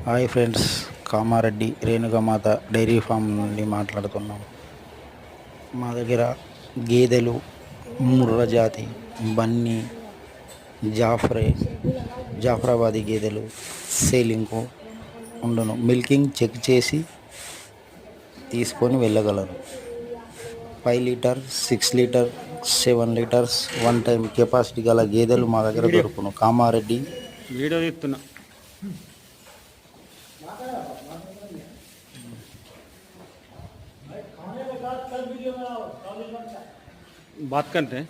Hi friends, Kamareddy Renugamata dairy farm నుండి మాట్లాడుతున్నాం. మా దగ్గర గేదెలు ముర్రా జాతి, బన్నీ, జాఫ్రాబాదీ గేదెలు సేలింగ్కు ఉండును. మిల్కింగ్ చెక్ చేసి తీసుకొని వెళ్ళగలరు. 5 litre, 6 litre, 7 litres one time capacity గల గేదెలు మా దగ్గర దొరుకును. కామారెడ్డి వీడియో తీస్తున్నా. बात करते हैं।